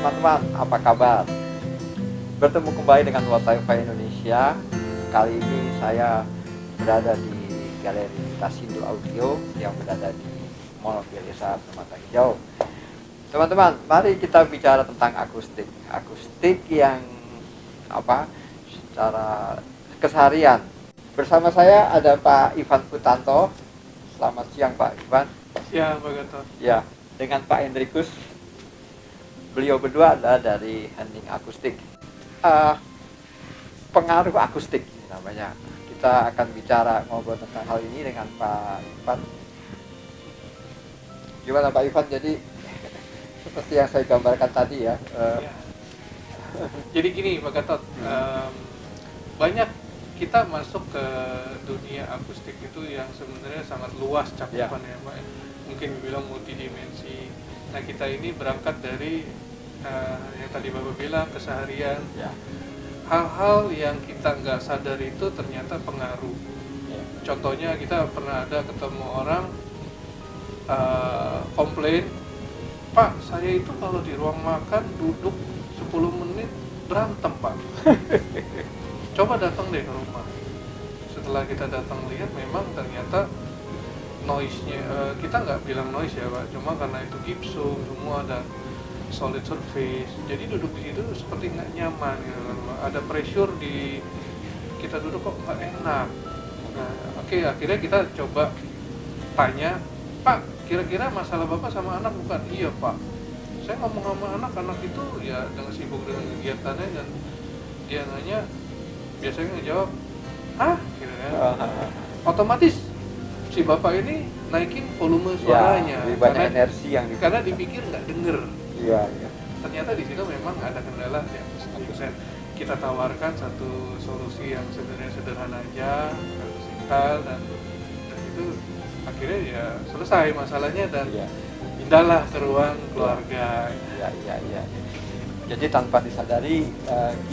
teman-teman, apa kabar? Bertemu kembali dengan Watafa Indonesia. Kali ini saya berada di Galeri Tasindo Audio yang berada di Mall Desa Permata Hijau. Teman-teman, mari kita bicara tentang akustik. Akustik yang secara keseharian. Bersama saya ada Pak Ivan Putanto. Selamat siang Pak Ivan. Siang Pak Gatot. Ya, dengan Pak Hendrikus. Beliau berdua adalah dari Hening Akustik. Pengaruh akustik namanya. Kita akan bicara ngobrol tentang hal ini dengan Pak Ivan. Gimana Pak Ivan? Jadi seperti yang saya gambarkan tadi ya. Jadi gini Pak Gatot, banyak kita masuk ke dunia akustik itu yang sebenarnya sangat luas cakupannya, Pak. Mungkin bilang multidimensi. Nah kita ini berangkat dari yang tadi Bapak bilang keseharian. Hal-hal yang kita nggak sadar itu ternyata pengaruh. Contohnya kita pernah ada ketemu orang komplain, Pak saya itu kalau di ruang makan duduk 10 menit berantem Pak. Coba datang deh ke rumah. Setelah kita datang lihat memang ternyata noise-nya, kita nggak bilang noise ya Pak, cuma karena itu gypsum semua dan solid surface, jadi duduk di situ seperti nggak nyaman gitu kan. Ada pressure di kita duduk kok nggak enak. Nah oke, akhirnya kita coba tanya, Pak kira-kira masalah Bapak sama anak bukan? Iya Pak, saya ngomong sama anak itu ya dengan sibuk dengan kegiatannya, dan dia nanya, biasanya ngejawab, hah? Gitu kan. Otomatis si bapak ini naikin volume suaranya, lebih banyak energi yang karena dipikir nggak denger. Iya. Ternyata di situ memang ada kendala ya. Kita tawarkan satu solusi yang sebenarnya sederhana aja, simple, dan itu akhirnya ya selesai masalahnya dan pindahlah ke ruang keluarga. Iya. Jadi tanpa disadari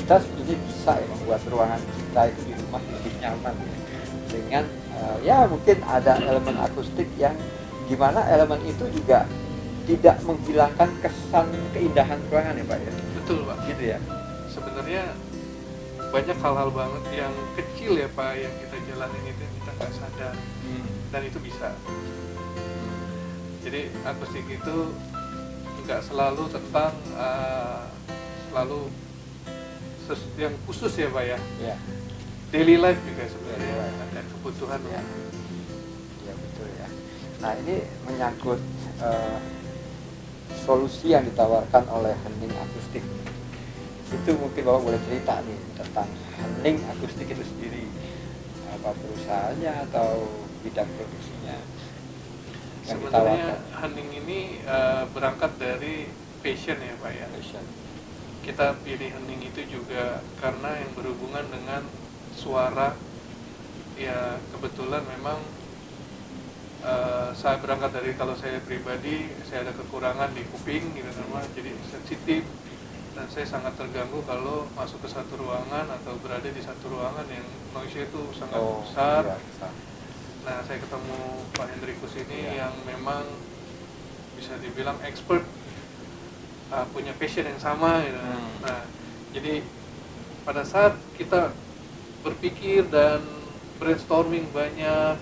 kita sebetulnya bisa ya membuat ruangan kita itu di rumah lebih nyaman ya. Dengan mungkin ada elemen akustik yang gimana elemen itu juga tidak menghilangkan kesan keindahan ruangan ya Pak ya. Betul Pak. Gitu ya. Sebenarnya banyak hal-hal banget yang kecil ya Pak yang kita jalanin itu kita nggak sadar dan itu bisa. Jadi akustik itu nggak selalu tentang selalu yang khusus ya Pak ya. Daily life juga sebenarnya ada kebutuhan ya betul ya. Nah ini menyangkut solusi yang ditawarkan oleh Hening Akustik. Itu mungkin Bapak boleh cerita nih tentang Hening Akustik itu sendiri, apa perusahaannya atau bidang produksinya yang sebenarnya ditawarkan. Hening ini berangkat dari passion ya Pak ya. Passion. Kita pilih Hening itu juga karena yang berhubungan dengan suara. Ya kebetulan memang saya berangkat dari, kalau saya pribadi saya ada kekurangan di kuping gitu kan, jadi sensitif dan saya sangat terganggu kalau masuk ke satu ruangan atau berada di satu ruangan yang noise itu sangat besar. Nah saya ketemu Pak Hendrikus ini yang memang bisa dibilang expert, punya passion yang sama gitu. Nah jadi pada saat kita berpikir dan brainstorming banyak,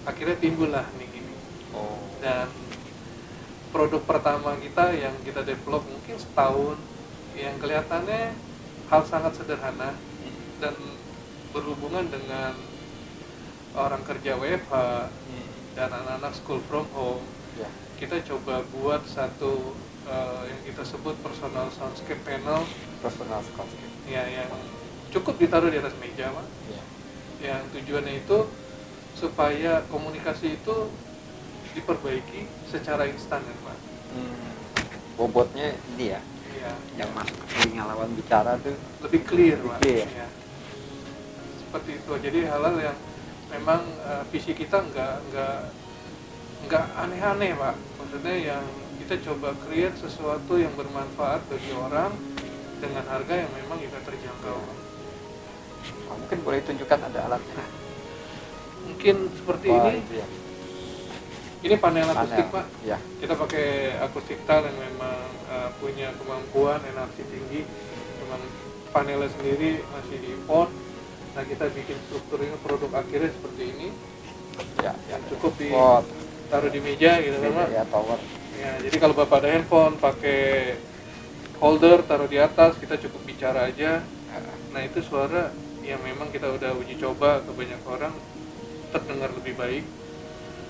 akhirnya timbullah nih gini. Dan produk pertama kita yang kita develop mungkin setahun, yang kelihatannya hal sangat sederhana dan berhubungan dengan orang kerja WFH dan anak-anak school from home. Kita coba buat satu yang kita sebut personal soundscape panel. Personal soundscape. Ya, yang cukup ditaruh di atas meja, Pak. Yang tujuannya itu supaya komunikasi itu diperbaiki secara instan ya Pak. Bobotnya ini ya. Yang masuk ke telinga lawan bicara tuh lebih clear Pak. Ya. Seperti itu. Jadi hal-hal yang memang visi kita nggak aneh-aneh Pak. Maksudnya yang kita coba create sesuatu yang bermanfaat bagi orang dengan harga yang memang kita terjangkau. Mungkin boleh tunjukkan ada alatnya. Mungkin seperti ini. Ini panel akustik Pak. Ya. Kita pakai akustik tile yang memang punya kemampuan energi tinggi. Memang panelnya sendiri masih diimport. Nah kita bikin strukturnya produk akhirnya seperti ini. Ya. Yang cukup Pot. taruh di meja gitu kan Pak. Ya, tower. Ya, jadi kalau Bapak ada handphone pakai holder taruh di atas, kita cukup bicara aja. Nah itu suara yang memang kita udah uji coba ke banyak orang, terdengar lebih baik,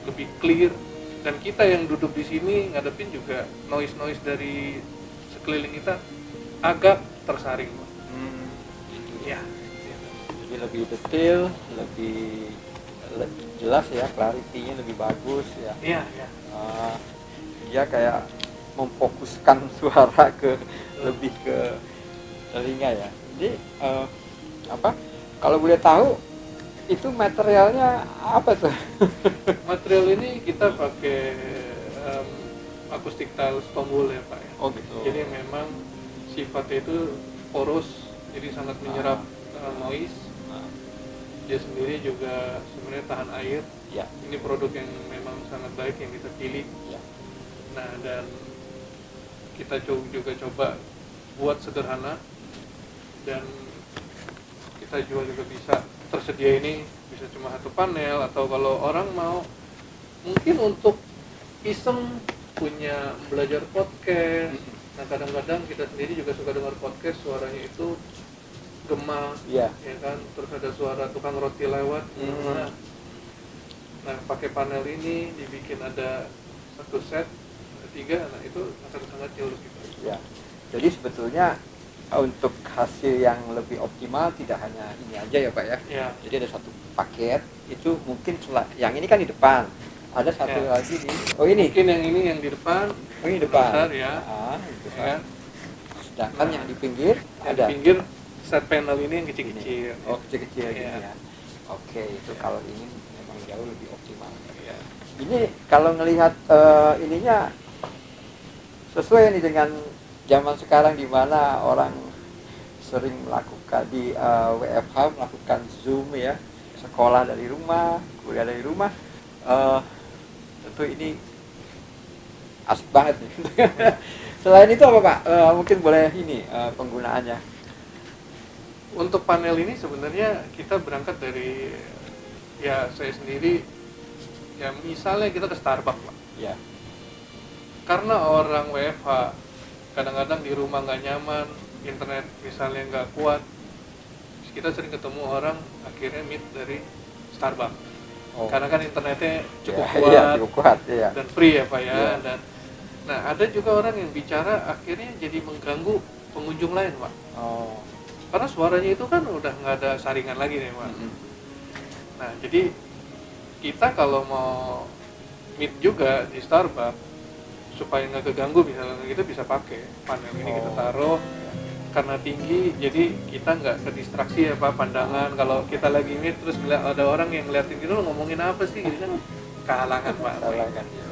lebih clear, dan kita yang duduk di sini ngadepin juga noise dari sekeliling kita agak tersaring Pak. Gitu. Ya. Jadi lebih detail, lebih jelas ya, clarity-nya lebih bagus ya. Iya, iya. Dia kayak memfokuskan suara lebih ke telinga ya. Jadi kalau boleh tahu itu materialnya apa tuh? Material ini kita pakai akustik tile stone wool ya Pak ya. Oh gitu. Jadi memang sifatnya itu poros, jadi sangat menyerap noise. Dia sendiri juga sebenarnya tahan air. Ya. Ini produk yang memang sangat baik yang kita pilih. Ya. Nah dan kita juga coba buat sederhana, dan kita jual juga bisa tersedia ini bisa cuma satu panel, atau kalau orang mau mungkin untuk iseng punya belajar podcast. Nah kadang-kadang kita sendiri juga suka dengar podcast, suaranya itu gema, ya kan, terus ada suara tukang roti lewat. Nah pakai panel ini dibikin ada satu set, ada 3, nah itu akan sangat jauh lebih baik. Ya. Jadi sebetulnya untuk hasil yang lebih optimal tidak hanya ini aja ya Pak ya. Ya. Jadi ada satu paket itu mungkin yang ini kan di depan, ada satu Ya. lagi di ini. Mungkin yang ini yang di depan. Oh ini depan. Besar, ya. Itu Ya. Sedangkan yang di pinggir Yang ada. di pinggir set panel ini yang kecil-kecil. Oh kecil-kecil Ya. gini ya. Oke itu kalau ini memang jauh lebih optimal. Ya. Ini kalau ngelihat ininya sesuai nih dengan zaman sekarang di mana orang sering melakukan di WFH melakukan Zoom ya, sekolah dari rumah, kuliah dari rumah. Tentu ini asik banget nih. Selain itu apa Pak? Mungkin boleh ini penggunaannya. Untuk panel ini sebenarnya kita berangkat dari, ya saya sendiri, ya misalnya kita ke Starbucks Pak. Ya. Karena orang WFH kadang-kadang di rumah nggak nyaman, internet misalnya nggak kuat, kita sering ketemu orang akhirnya meet dari Starbucks. Oh. Karena kan internetnya cukup Ya, kuat, iya, cukup kuat ya. dan free ya Pak ya. Iya. Dan nah ada juga orang yang bicara akhirnya jadi mengganggu pengunjung lain Pak. Oh. Karena suaranya itu kan udah nggak ada saringan lagi nih Pak. Nah jadi kita kalau mau meet juga di Starbucks supaya nggak keganggu misalnya, kita bisa pakai panel ini. Kita taruh karena tinggi, jadi kita nggak kedistraksi ya Pak pandangan. Kalau kita lagi meet terus ada orang yang ngeliatin gitu, lo ngomongin apa sih gitu kan, kehalangan Pak. Kehalangan, ya.